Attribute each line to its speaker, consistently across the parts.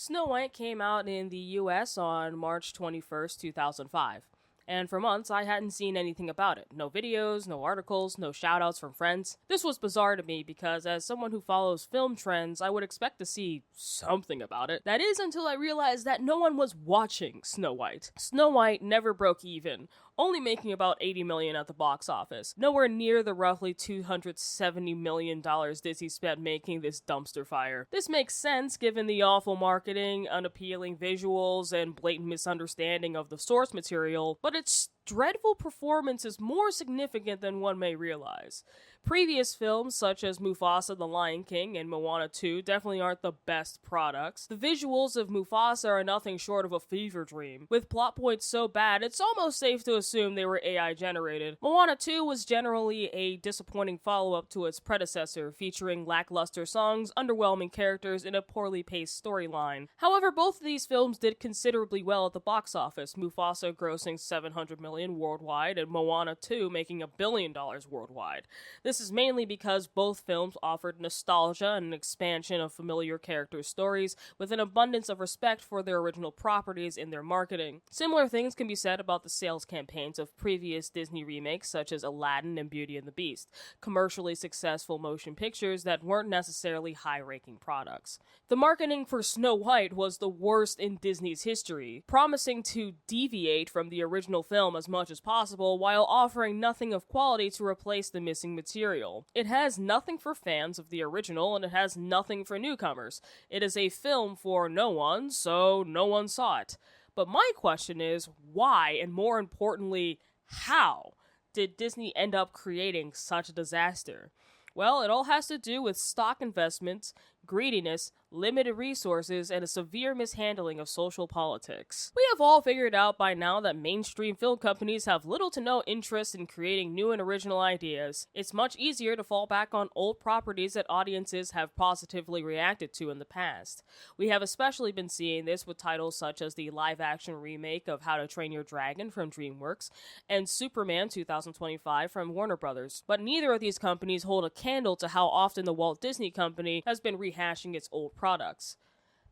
Speaker 1: Snow White came out in the US on March 21st, 2005. And for months, I hadn't seen anything about it. No videos, no articles, no shoutouts from friends. This was bizarre to me because, as someone who follows film trends, I would expect to see something about it. That is until I realized that no one was watching Snow White. Snow White never broke even, only making about $80 million at the box office. Nowhere near the roughly $270 million Disney spent making this dumpster fire. This makes sense given the awful marketing, unappealing visuals, and blatant misunderstanding of the source material, but its dreadful performance is more significant than one may realize. Previous films such as Mufasa the Lion King and Moana 2 definitely aren't the best products. The visuals of Mufasa are nothing short of a fever dream. With plot points so bad, it's almost safe to assume they were AI generated. Moana 2 was generally a disappointing follow-up to its predecessor, featuring lackluster songs, underwhelming characters, and a poorly paced storyline. However, both of these films did considerably well at the box office, Mufasa grossing $700 million worldwide and Moana 2 making $1 billion worldwide. This is mainly because both films offered nostalgia and an expansion of familiar characters' stories with an abundance of respect for their original properties in their marketing. Similar things can be said about the sales campaigns of previous Disney remakes such as Aladdin and Beauty and the Beast, commercially successful motion pictures that weren't necessarily high-ranking products. The marketing for Snow White was the worst in Disney's history, promising to deviate from the original film as much as possible while offering nothing of quality to replace the missing material. It has nothing for fans of the original and it has nothing for newcomers. It is a film for no one, so no one saw it. But my question is, why, and more importantly, how did Disney end up creating such a disaster? Well, it all has to do with stock investments, greediness, limited resources, and a severe mishandling of social politics. We have all figured out by now that mainstream film companies have little to no interest in creating new and original ideas. It's much easier to fall back on old properties that audiences have positively reacted to in the past. We have especially been seeing this with titles such as the live-action remake of How to Train Your Dragon from DreamWorks and Superman 2025 from Warner Brothers. But neither of these companies hold a candle to how often the Walt Disney Company has been rehashing its old products.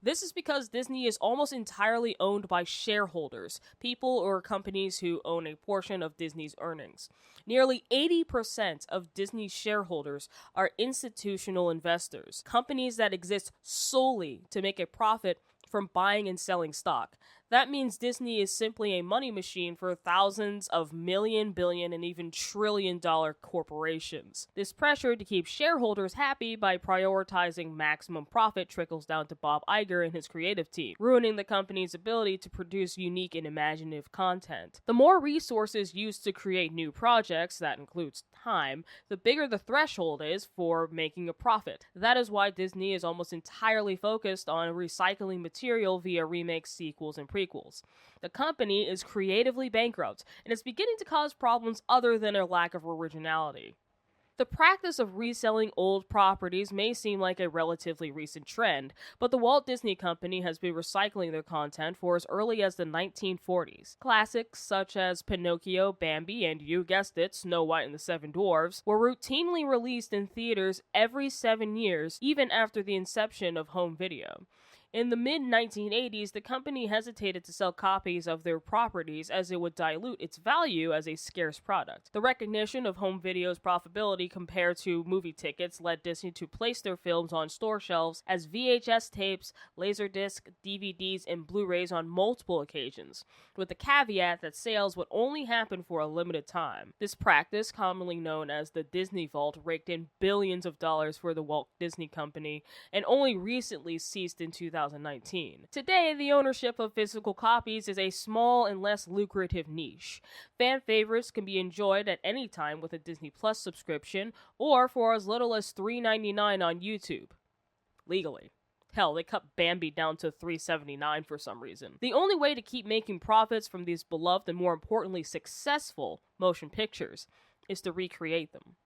Speaker 1: This is because Disney is almost entirely owned by shareholders, people or companies who own a portion of Disney's earnings. Nearly 80% of Disney's shareholders are institutional investors, companies that exist solely to make a profit from buying and selling stock. That means Disney is simply a money machine for thousands of million, billion, and even trillion-dollar corporations. This pressure to keep shareholders happy by prioritizing maximum profit trickles down to Bob Iger and his creative team, ruining the company's ability to produce unique and imaginative content. The more resources used to create new projects, that includes time, the bigger the threshold is for making a profit. That is why Disney is almost entirely focused on recycling material via remakes, sequels, and prequels. The company is creatively bankrupt, and is beginning to cause problems other than a lack of originality. The practice of reselling old properties may seem like a relatively recent trend, but the Walt Disney Company has been recycling their content for as early as the 1940s. Classics such as Pinocchio, Bambi, and you guessed it, Snow White and the Seven Dwarfs, were routinely released in theaters every 7 years, even after the inception of home video. In the mid-1980s, the company hesitated to sell copies of their properties as it would dilute its value as a scarce product. The recognition of home video's profitability compared to movie tickets led Disney to place their films on store shelves as VHS tapes, Laserdisc, DVDs, and Blu-rays on multiple occasions, with the caveat that sales would only happen for a limited time. This practice, commonly known as the Disney Vault, raked in billions of dollars for the Walt Disney Company, and only recently ceased in 2019. Today, the ownership of physical copies is a small and less lucrative niche. Fan favorites can be enjoyed at any time with a Disney Plus subscription, or for as little as $3.99 on YouTube. Legally. Hell, they cut Bambi down to $3.79 for some reason. The only way to keep making profits from these beloved and more importantly successful motion pictures is to recreate them.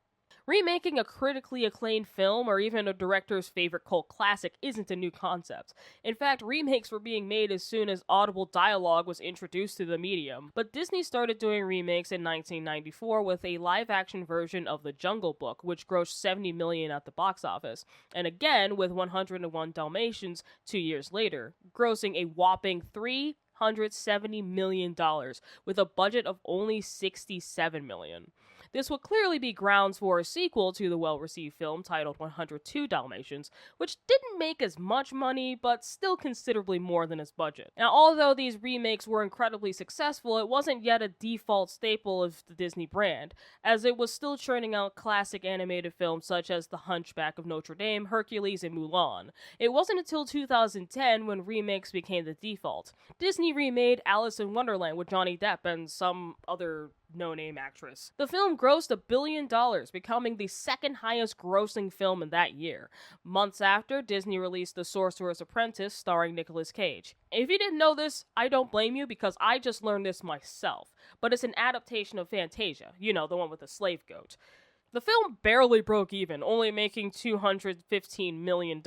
Speaker 1: Remaking a critically acclaimed film or even a director's favorite cult classic isn't a new concept. In fact, remakes were being made as soon as audible dialogue was introduced to the medium. But Disney started doing remakes in 1994 with a live-action version of The Jungle Book, which grossed $70 million at the box office, and again with 101 Dalmatians 2 years later, grossing a whopping $370 million with a budget of only $67 million. This would clearly be grounds for a sequel to the well-received film titled 102 Dalmatians, which didn't make as much money, but still considerably more than its budget. Now, although these remakes were incredibly successful, it wasn't yet a default staple of the Disney brand, as it was still churning out classic animated films such as The Hunchback of Notre Dame, Hercules, and Mulan. It wasn't until 2010 when remakes became the default. Disney remade Alice in Wonderland with Johnny Depp and some other no-name actress. The film grossed $1 billion, becoming the second highest grossing film in that year. Months after, Disney released The Sorcerer's Apprentice starring Nicolas Cage. If you didn't know this, I don't blame you because I just learned this myself, but it's an adaptation of Fantasia, you know, the one with the slave goat. The film barely broke even, only making $215 million,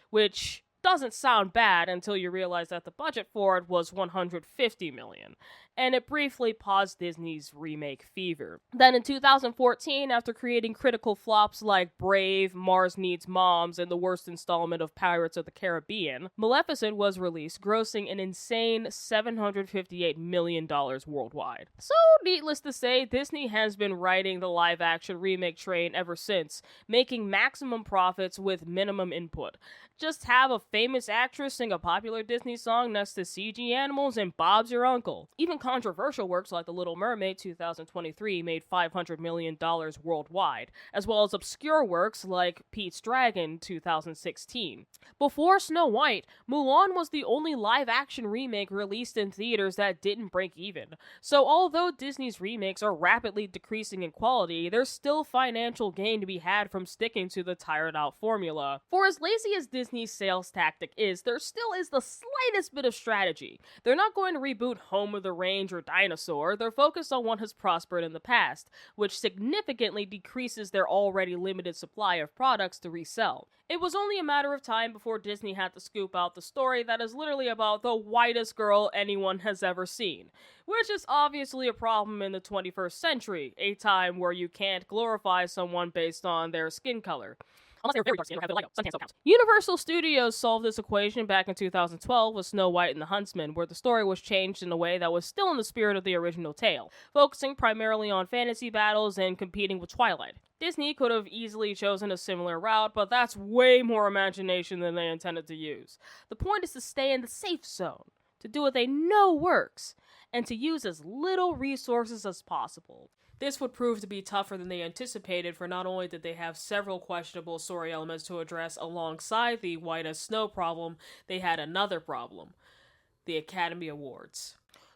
Speaker 1: which doesn't sound bad until you realize that the budget for it was $150 million, and it briefly paused Disney's remake fever. Then in 2014, after creating critical flops like Brave, Mars Needs Moms, and the worst installment of Pirates of the Caribbean, Maleficent was released, grossing an insane $758 million worldwide. So, needless to say, Disney has been riding the live-action remake train ever since, making maximum profits with minimum input. Just have a famous actress sing a popular Disney song next to CG animals and Bob's your uncle. Even controversial works like The Little Mermaid 2023 made $500 million worldwide, as well as obscure works like Pete's Dragon 2016. Before Snow White, Mulan was the only live-action remake released in theaters that didn't break even. So although Disney's remakes are rapidly decreasing in quality, there's still financial gain to be had from sticking to the tired-out formula. For as lazy as Disney's sales tactic is, there still is the slightest bit of strategy. They're not going to reboot Home of the Range or Dinosaur, they're focused on what has prospered in the past, which significantly decreases their already limited supply of products to resell. It was only a matter of time before Disney had to scoop out the story that is literally about the whitest girl anyone has ever seen, which is obviously a problem in the 21st century, a time where you can't glorify someone based on their skin color. Unless they're very dark skinned or have vitiligo, sun tan still counts. Universal Studios solved this equation back in 2012 with Snow White and the Huntsman, where the story was changed in a way that was still in the spirit of the original tale, focusing primarily on fantasy battles and competing with Twilight. Disney could have easily chosen a similar route, but that's way more imagination than they intended to use. The point is to stay in the safe zone, to do what they know works, and to use as little resources as possible. This would prove to be tougher than they anticipated, for not only did they have several questionable story elements to address alongside the white as snow problem, they had another problem: the Academy Awards.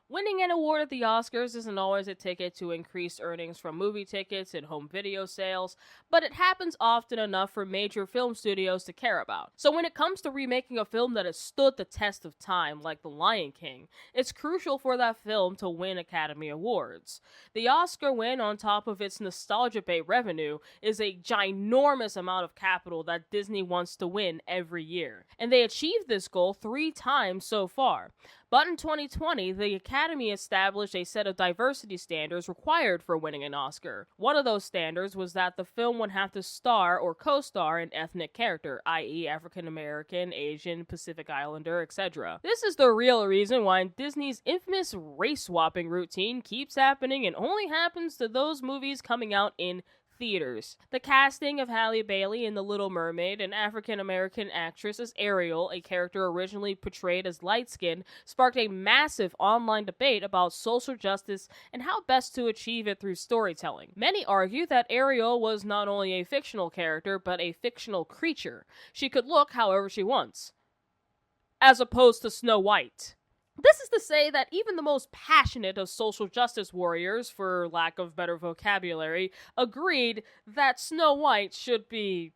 Speaker 1: Winning an award at the Oscars isn't always a ticket to increased earnings from movie tickets and home video sales, but it happens often enough for major film studios to care about. So when it comes to remaking a film that has stood the test of time, like The Lion King, it's crucial for that film to win Academy Awards. The Oscar win, on top of its nostalgia bait revenue, is a ginormous amount of capital that Disney wants to win every year. And they achieved this goal 3 times so far. But in 2020, the Academy established a set of diversity standards required for winning an Oscar. One of those standards was that the film would have to star or co-star an ethnic character, i.e. African American, Asian, Pacific Islander, etc. This is the real reason why Disney's infamous race-swapping routine keeps happening and only happens to those movies coming out in theaters. The casting of Halle Bailey in The Little Mermaid, an African-American actress as Ariel, a character originally portrayed as light-skinned, sparked a massive online debate about social justice and how best to achieve it through storytelling. Many argue that Ariel was not only a fictional character, but a fictional creature. She could look however she wants, as opposed to Snow White. This is to say that even the most passionate of social justice warriors, for lack of better vocabulary, agreed that Snow White should be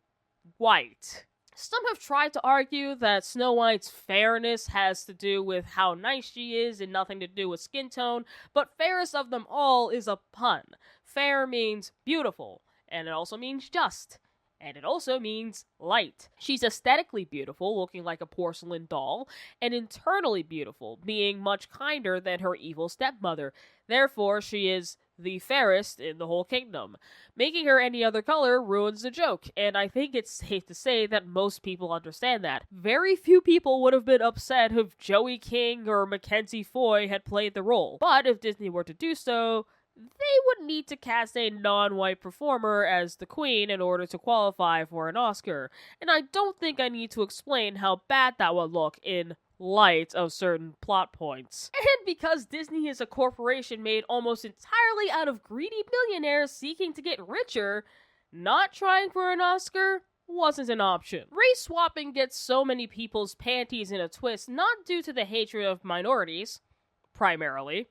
Speaker 1: white. Some have tried to argue that Snow White's fairness has to do with how nice she is and nothing to do with skin tone, but fairest of them all is a pun. Fair means beautiful, and it also means just. And it also means light. She's aesthetically beautiful, looking like a porcelain doll, and internally beautiful, being much kinder than her evil stepmother. Therefore, she is the fairest in the whole kingdom. Making her any other color ruins the joke, and I think it's safe to say that most people understand that. Very few people would have been upset if Joey King or Mackenzie Foy had played the role, but if Disney were to do so, they would need to cast a non-white performer as the queen in order to qualify for an Oscar, and I don't think I need to explain how bad that would look in light of certain plot points. And because Disney is a corporation made almost entirely out of greedy billionaires seeking to get richer, not trying for an Oscar wasn't an option. Race swapping gets so many people's panties in a twist not due to the hatred of minorities, primarily,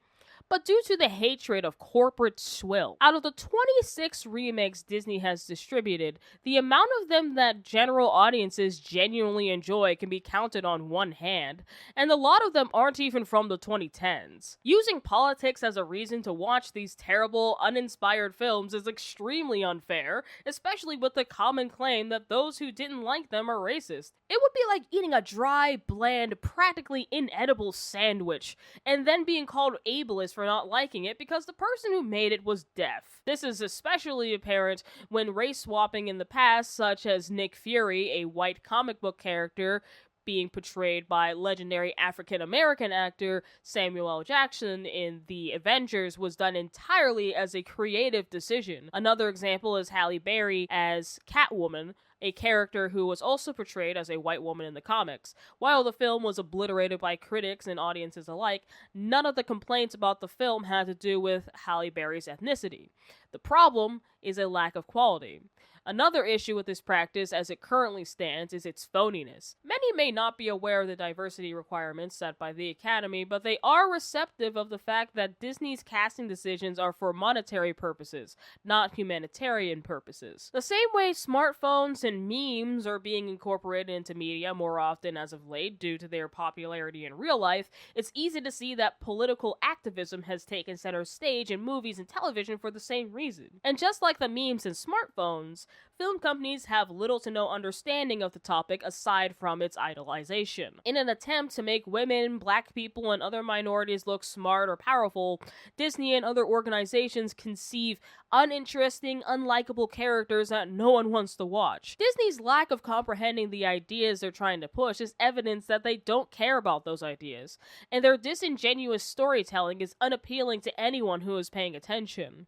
Speaker 1: but due to the hatred of corporate swill. Out of the 26 remakes Disney has distributed, the amount of them that general audiences genuinely enjoy can be counted on one hand, and a lot of them aren't even from the 2010s. Using politics as a reason to watch these terrible, uninspired films is extremely unfair, especially with the common claim that those who didn't like them are racist. It would be like eating a dry, bland, practically inedible sandwich, and then being called ableist for not liking it because the person who made it was deaf. This is especially apparent when race swapping in the past, such as Nick Fury, a white comic book character, being portrayed by legendary African-American actor Samuel L. Jackson in The Avengers, was done entirely as a creative decision. Another example is Halle Berry as Catwoman, a character who was also portrayed as a white woman in the comics. While the film was obliterated by critics and audiences alike, none of the complaints about the film had to do with Halle Berry's ethnicity. The problem is a lack of quality. Another issue with this practice as it currently stands is its phoniness. Many may not be aware of the diversity requirements set by the Academy, but they are receptive of the fact that Disney's casting decisions are for monetary purposes, not humanitarian purposes. The same way smartphones and memes are being incorporated into media more often as of late due to their popularity in real life, it's easy to see that political activism has taken center stage in movies and television for the same reason. And just like the memes and smartphones, film companies have little to no understanding of the topic aside from its idolization. In an attempt to make women, black people, and other minorities look smart or powerful, Disney and other organizations conceive uninteresting, unlikable characters that no one wants to watch. Disney's lack of comprehending the ideas they're trying to push is evidence that they don't care about those ideas, and their disingenuous storytelling is unappealing to anyone who is paying attention.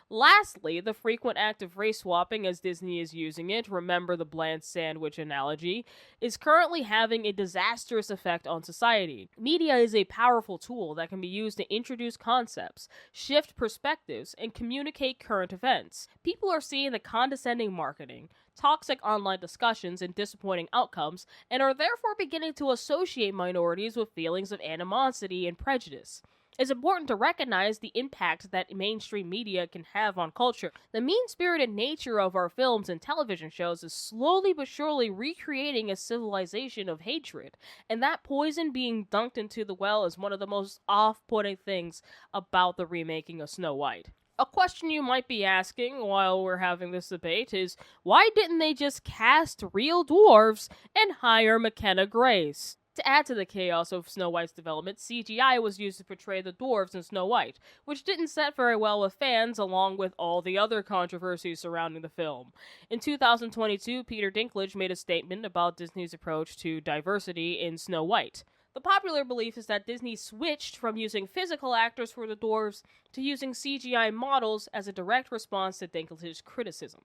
Speaker 1: Lastly, the frequent act of race swapping, as Disney is using it, remember the bland sandwich analogy, is currently having a disastrous effect on society. Media is a powerful tool that can be used to introduce concepts, shift perspectives, and communicate current events. People are seeing the condescending marketing, toxic online discussions, and disappointing outcomes, and are therefore beginning to associate minorities with feelings of animosity and prejudice. It's important to recognize the impact that mainstream media can have on culture. The mean-spirited nature of our films and television shows is slowly but surely recreating a civilization of hatred, and that poison being dunked into the well is one of the most off-putting things about the remaking of Snow White. A question you might be asking while we're having this debate is, why didn't they just cast real dwarves and hire McKenna Grace? To add to the chaos of Snow White's development, CGI was used to portray the dwarves in Snow White, which didn't set very well with fans along with all the other controversies surrounding the film. In 2022, Peter Dinklage made a statement about Disney's approach to diversity in Snow White. The popular belief is that Disney switched from using physical actors for the dwarves to using CGI models as a direct response to Dinklage's criticism.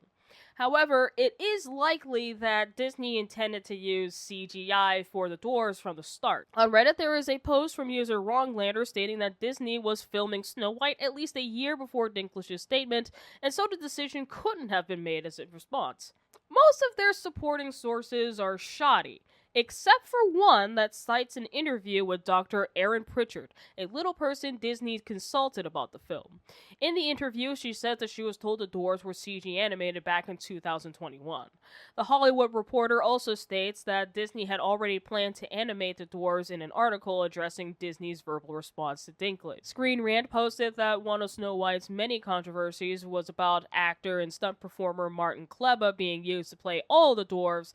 Speaker 1: However, it is likely that Disney intended to use CGI for the dwarves from the start. On Reddit, there is a post from user Wronglander stating that Disney was filming Snow White at least a year before Dinklage's statement, and so the decision couldn't have been made as a response. Most of their supporting sources are shoddy. except for one that cites an interview with Dr. Erin Pritchard, a little person Disney consulted about the film. In the interview, she said that she was told the Dwarfs were CG animated back in 2021. The Hollywood Reporter also states that Disney had already planned to animate the Dwarfs in an article addressing Disney's verbal response to Dinklage. Screen Rant posted that one of Snow White's many controversies was about actor and stunt performer Martin Kleba being used to play all the Dwarfs,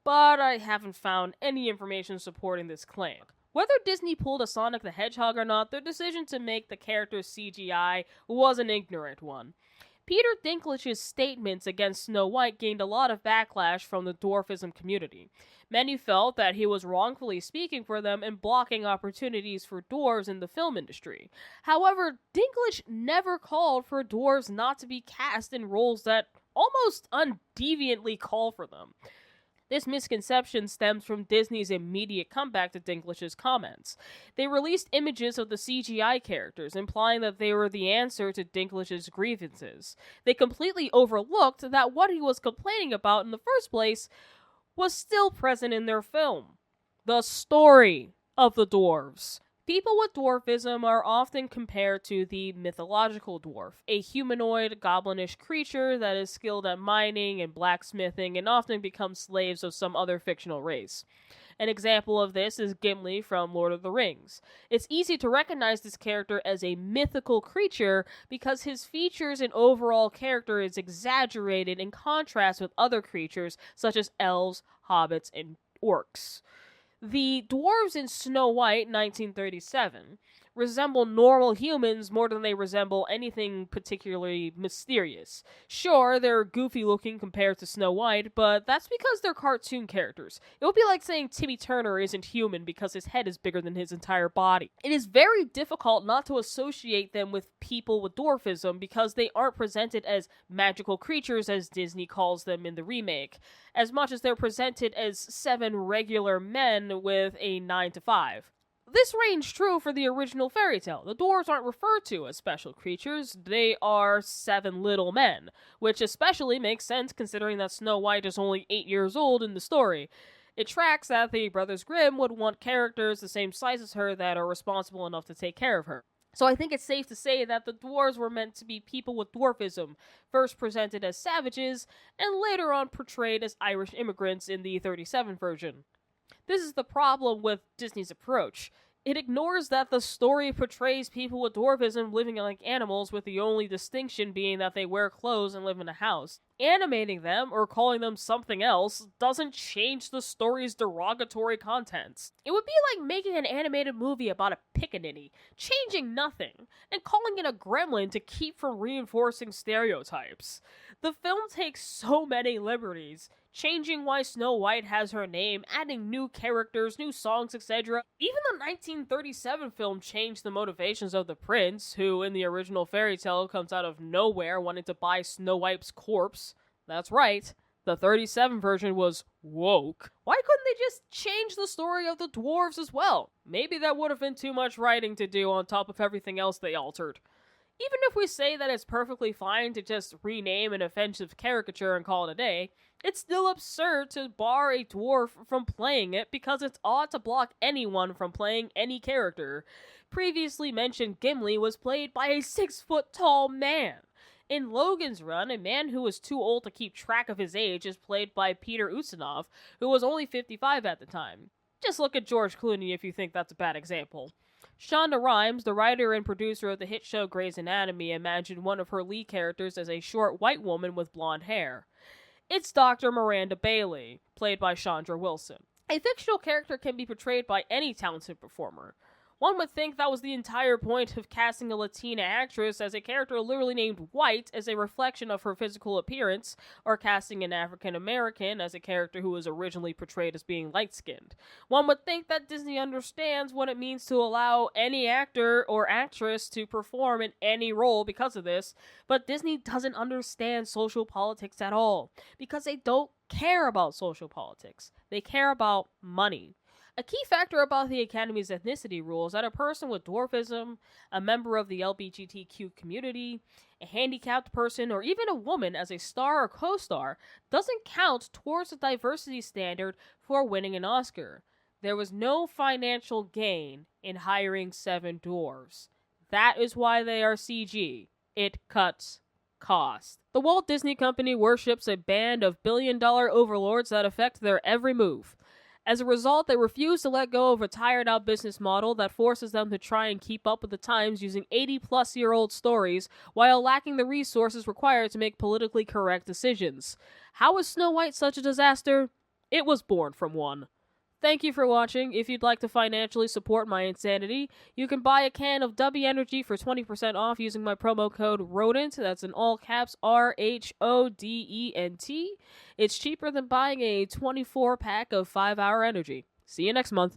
Speaker 1: but I haven't found any information supporting this claim. Whether Disney pulled a Sonic the Hedgehog or not, their decision to make the character CGI was an ignorant one. Peter Dinklage's statements against Snow White gained a lot of backlash from the Dwarfism community. Many felt that he was wrongfully speaking for them and blocking opportunities for dwarves in the film industry. However, Dinklage never called for dwarves not to be cast in roles that almost undeviantly call for them. This misconception stems from Disney's immediate comeback to Dinklage's comments. They released images of the CGI characters, implying that they were the answer to Dinklage's grievances. They completely overlooked that what he was complaining about in the first place was still present in their film: the story of the dwarves. People with dwarfism are often compared to the mythological dwarf, a humanoid, goblinish creature that is skilled at mining and blacksmithing and often becomes slaves of some other fictional race. An example of this is Gimli from Lord of the Rings. It's easy to recognize this character as a mythical creature because his features and overall character is exaggerated in contrast with other creatures such as elves, hobbits, and orcs. The dwarves in Snow White 1937 resemble normal humans more than they resemble anything particularly mysterious. Sure, they're goofy looking compared to Snow White, but that's because they're cartoon characters. It would be like saying Timmy Turner isn't human because his head is bigger than his entire body. It is very difficult not to associate them with people with dwarfism because they aren't presented as magical creatures as Disney calls them in the remake, as much as they're presented as 7 regular men with a 9 to 5. This ranged true for the original fairy tale. The dwarves aren't referred to as special creatures, they are 7 little men, which especially makes sense considering that Snow White is only 8 years old in the story. It tracks that the brothers Grimm would want characters the same size as her that are responsible enough to take care of her. So I think it's safe to say that the dwarves were meant to be people with dwarfism, first presented as savages, and later on portrayed as Irish immigrants in the 37 version. This is the problem with Disney's approach. It ignores that the story portrays people with dwarfism living like animals, with the only distinction being that they wear clothes and live in a house. Animating them, or calling them something else, doesn't change the story's derogatory contents. It would be like making an animated movie about a pickaninny, changing nothing, and calling it a gremlin to keep from reinforcing stereotypes. The film takes so many liberties, changing why Snow White has her name, adding new characters, new songs, etc. Even the 1937 film changed the motivations of the prince, who in the original fairy tale comes out of nowhere wanting to buy Snow White's corpse. That's right, the 37 version was woke. Why couldn't they just change the story of the dwarves as well? Maybe that would have been too much writing to do on top of everything else they altered. Even if we say that it's perfectly fine to just rename an offensive caricature and call it a day, it's still absurd to bar a dwarf from playing it because it's odd to block anyone from playing any character. Previously mentioned Gimli was played by a 6-foot-tall man. In Logan's Run, a man who was too old to keep track of his age is played by Peter Ustinov, who was only 55 at the time. Just look at George Clooney if you think that's a bad example. Shonda Rhimes, the writer and producer of the hit show Grey's Anatomy, imagined one of her lead characters as a short white woman with blonde hair. It's Dr. Miranda Bailey, played by Chandra Wilson. A fictional character can be portrayed by any talented performer. One would think that was the entire point of casting a Latina actress as a character literally named White as a reflection of her physical appearance, or casting an African American as a character who was originally portrayed as being light-skinned. One would think that Disney understands what it means to allow any actor or actress to perform in any role because of this, but Disney doesn't understand social politics at all, because they don't care about social politics. They care about money. A key factor about the Academy's ethnicity rule is that a person with dwarfism, a member of the LGBTQ community, a handicapped person, or even a woman as a star or co-star doesn't count towards the diversity standard for winning an Oscar. There was no financial gain in hiring 7 dwarves. That is why they are CG. It cuts cost. The Walt Disney Company worships a band of billion-dollar overlords that affect their every move. As a result, they refuse to let go of a tired-out business model that forces them to try and keep up with the times using 80-plus-year-old stories while lacking the resources required to make politically correct decisions. How is Snow White such a disaster? It was born from one. Thank you for watching. If you'd like to financially support my insanity, you can buy a can of W Energy for 20% off using my promo code RODENT. That's in all caps RHODENT. It's cheaper than buying a 24-pack of 5-Hour Energy. See you next month.